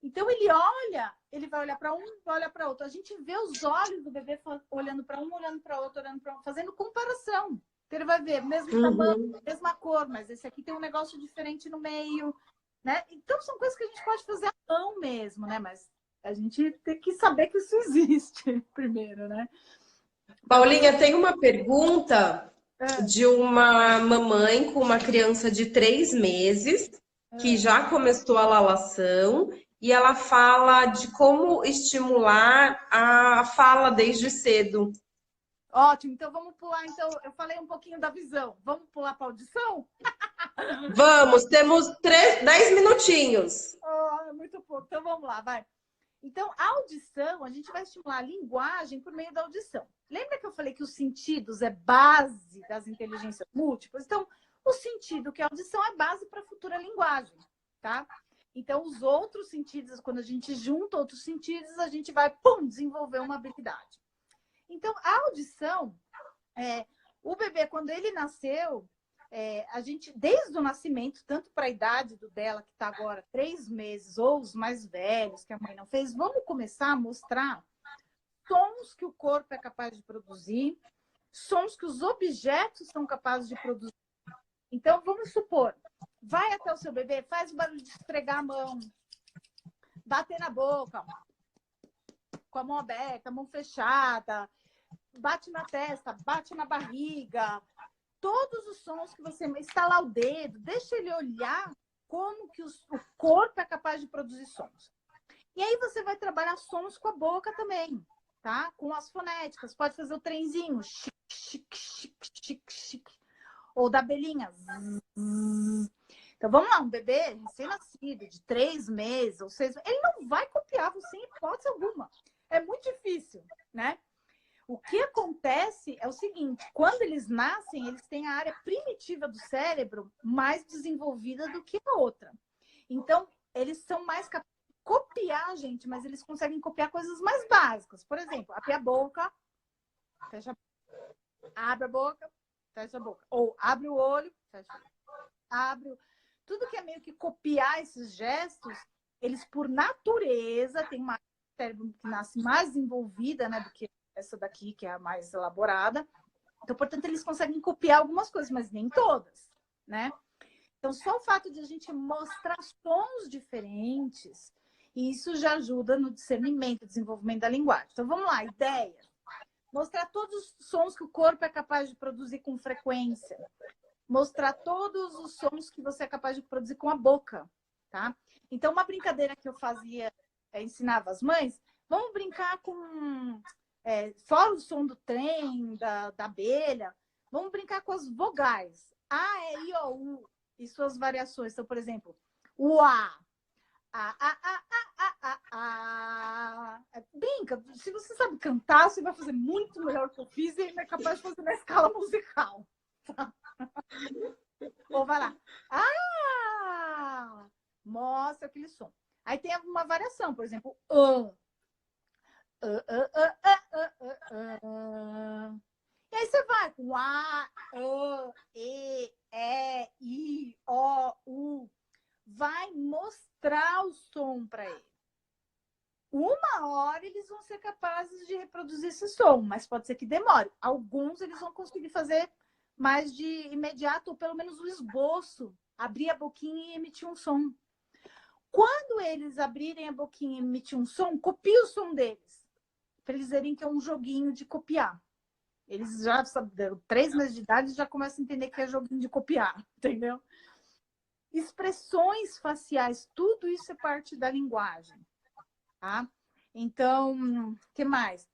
Então ele vai olhar para um, vai olhar para outro. A gente vê os olhos do bebê olhando para um, olhando para outro, fazendo comparação. Então ele vai ver mesmo tamanho, mesma cor, mas esse aqui tem um negócio diferente no meio, né? Então são coisas que a gente pode fazer à mão mesmo, né? Mas a gente tem que saber que isso existe primeiro, né? Paulinha, tem uma pergunta de uma mamãe com uma criança de 3 meses que já começou a lalação e ela fala de como estimular a fala desde cedo. Ótimo, então vamos pular. Então, eu falei um pouquinho da visão. Vamos pular para a audição? Vamos, temos 10 minutinhos. Oh, é muito pouco. Então vamos lá, vai. Então, a audição, a gente vai estimular a linguagem por meio da audição. Lembra que eu falei que os sentidos é base das inteligências múltiplas? Então, o sentido que é a audição é base para a futura linguagem, tá? Então, os outros sentidos, quando a gente junta outros sentidos, a gente vai, desenvolver uma habilidade. Então, a audição, o bebê, quando ele nasceu, a gente, desde o nascimento, tanto para a idade dela, que está agora 3 meses, ou os mais velhos, que a mãe não fez, vamos começar a mostrar sons que o corpo é capaz de produzir, sons que os objetos são capazes de produzir. Então, vamos supor, vai até o seu bebê, faz o barulho de esfregar a mão, bater na boca, com a mão aberta, a mão fechada, bate na testa, bate na barriga, todos os sons que você estalar o dedo, deixa ele olhar como que o corpo é capaz de produzir sons. E aí você vai trabalhar sons com a boca também, tá? Com as fonéticas. Pode fazer o trenzinho, chic, chic, chic, chic, chic. Ou da abelhinha. Então vamos lá, um bebê recém-nascido, de 3 meses ou 6 meses, ele não vai copiar você em hipótese alguma. É muito difícil, né? O que acontece é o seguinte, quando eles nascem, eles têm a área primitiva do cérebro mais desenvolvida do que a outra. Então, eles são mais capazes de copiar a gente, mas eles conseguem copiar coisas mais básicas. Por exemplo, abre a boca, fecha a boca. Abre a boca, fecha a boca. Ou abre o olho, fecha a boca. Abre. Tudo que é meio que copiar esses gestos, eles, por natureza, têm uma cérebro que nasce mais desenvolvida, né, do que essa daqui, que é a mais elaborada. Então, portanto, eles conseguem copiar algumas coisas, mas nem todas, né? Então, só o fato de a gente mostrar sons diferentes, isso já ajuda no discernimento, desenvolvimento da linguagem. Então, vamos lá, ideia. Mostrar todos os sons que o corpo é capaz de produzir com frequência. Mostrar todos os sons que você é capaz de produzir com a boca, tá? Então, uma brincadeira que eu fazia, ensinava as mães, vamos brincar com... fora o som do trem, da abelha, vamos brincar com as vogais. A, E, I, O, U e suas variações. Então, por exemplo, o A. Brinca. Se você sabe cantar, você vai fazer muito melhor que eu fiz e ainda é capaz de fazer na escala musical. Ou vai lá. Mostra aquele som. Aí tem uma variação, por exemplo, E aí você vai com A, E, I, O, U. Vai mostrar o som para ele. Uma hora eles vão ser capazes de reproduzir esse som, mas pode ser que demore. Alguns eles vão conseguir fazer mais de imediato, ou pelo menos o esboço. Abrir a boquinha e emitir um som. Quando eles abrirem a boquinha e emitir um som, copie o som deles. Para eles verem que é um joguinho de copiar. Eles já, 3 meses de idade, já começam a entender que é joguinho de copiar, entendeu? Expressões faciais, tudo isso é parte da linguagem, tá? Então, o que mais?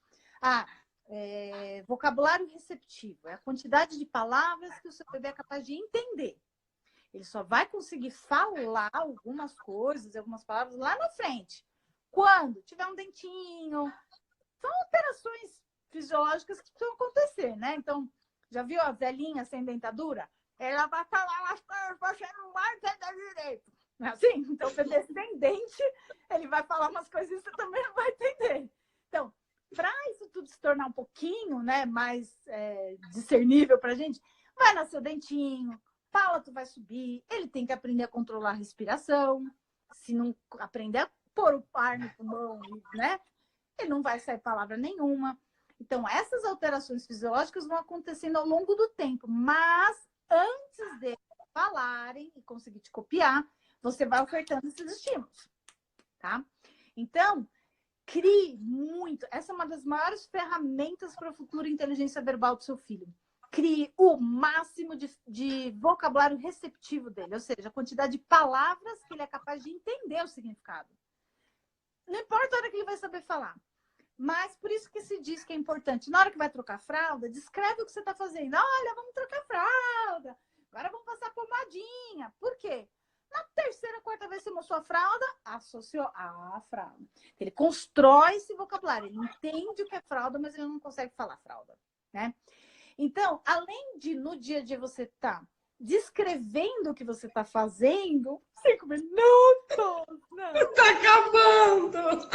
Vocabulário receptivo. É a quantidade de palavras que o seu bebê é capaz de entender. Ele só vai conseguir falar algumas coisas, algumas palavras lá na frente. Quando tiver um dentinho. São alterações fisiológicas que precisam acontecer, né? Então, já viu a velhinha sem dentadura? Ela vai falar as coisas, você não vai entender direito. Não é assim? Então, o bebê sem dente, ele vai falar umas coisas que você também não vai entender. Então, para isso tudo se tornar um pouquinho, né, mais discernível para a gente, vai nascer o dentinho, o palato vai subir, ele tem que aprender a controlar a respiração. Se não aprender a pôr o ar no pulmão, né? Ele não vai sair palavra nenhuma. Então, essas alterações fisiológicas vão acontecendo ao longo do tempo, mas antes de falarem e conseguir te copiar, você vai ofertando esses estímulos, tá? Então, crie muito. Essa é uma das maiores ferramentas para a futura inteligência verbal do seu filho. Crie o máximo de vocabulário receptivo dele, ou seja, a quantidade de palavras que ele é capaz de entender o significado. Não importa a hora que ele vai saber falar. Mas por isso que se diz que é importante. Na hora que vai trocar fralda, descreve o que você está fazendo. Olha, vamos trocar fralda. Agora vamos passar pomadinha. Por quê? Na terceira, quarta vez que você mostrou a fralda, associou a fralda. Ele constrói esse vocabulário. Ele entende o que é fralda, mas ele não consegue falar fralda, né? Então, além de no dia a dia você estar descrevendo o que você está fazendo, 5 minutos! Não. Tá acabando!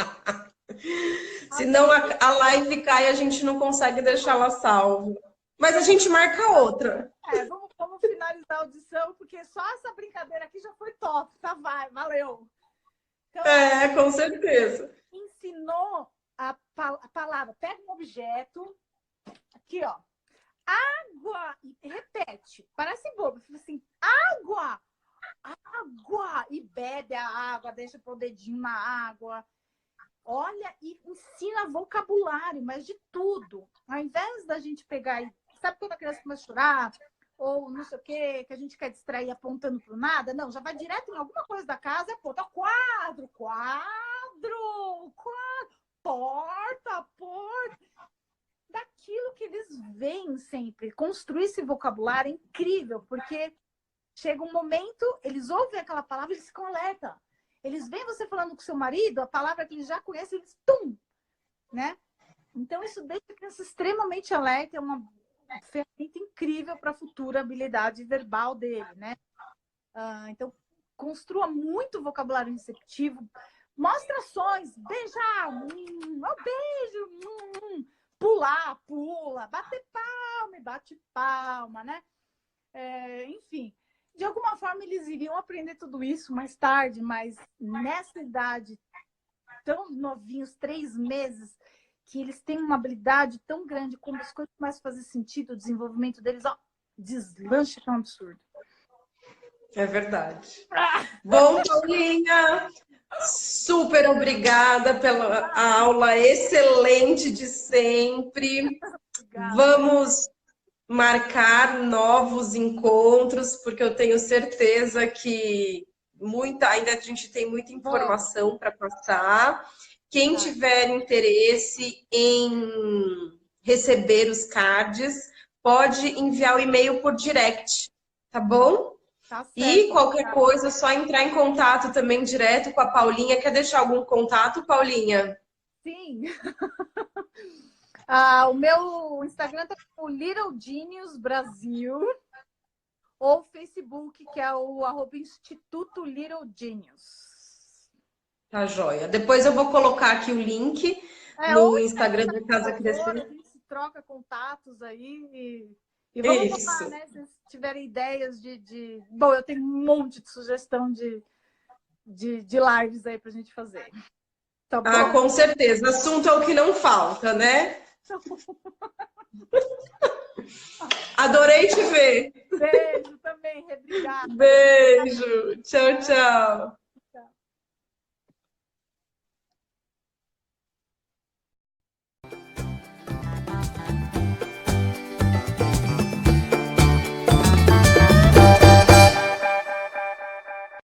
Senão a live cai e a gente não consegue deixá-la salva. Mas a gente marca outra. Vamos finalizar a audição, porque só essa brincadeira aqui já foi top, tá? Vai, valeu! Então, Com certeza. Ensinou a palavra, pega um objeto, aqui, ó, água, e repete, parece bobo, assim, água, e bebe a água, deixa pôr o dedinho na água. Olha, e ensina vocabulário, mas de tudo. Ao invés da gente pegar e... Sabe quando a criança começa a chorar? Ou não sei o quê, que a gente quer distrair apontando para o nada? Não, já vai direto em alguma coisa da casa e aponta quadro, porta. Daquilo que eles veem sempre. Construir esse vocabulário é incrível, porque chega um momento, eles ouvem aquela palavra e eles ficam alerta. Eles veem você falando com seu marido, a palavra que eles já conhecem, eles né? Então, isso deixa a criança extremamente alerta, é uma ferramenta incrível para a futura habilidade verbal dele, né? Então, construa muito vocabulário receptivo, mostra ações, beijar, beijo, pular, pula, bater palma, bate palma, né? Enfim. De alguma forma, eles iriam aprender tudo isso mais tarde, mas nessa idade, tão novinhos, 3 meses, que eles têm uma habilidade tão grande, como as coisas começam a fazer sentido, o desenvolvimento deles, ó, deslancha que é um absurdo. É verdade. Bom, Paulinha, super obrigada pela aula excelente de sempre. Obrigada. Vamos marcar novos encontros, porque eu tenho certeza que ainda a gente tem muita informação para passar. Quem tiver interesse em receber os cards, pode enviar o e-mail por direct, tá bom? Tá certo, e qualquer coisa, é só entrar em contato também direto com a Paulinha. Quer deixar algum contato, Paulinha? Sim. O meu Instagram tá com Little Genius Brasil, ou Facebook, que é o @Instituto Little Genius. Tá joia. Depois eu vou colocar aqui o link no Instagram da Casa Crescer. A gente troca contatos aí e vamos falar, né? Se vocês tiverem ideias Bom, eu tenho um monte de sugestão de lives aí pra gente fazer. Tá bom? Com certeza. Assunto é o que não falta, né? Adorei te ver. Beijo também, obrigada. Beijo. Tchau, tchau.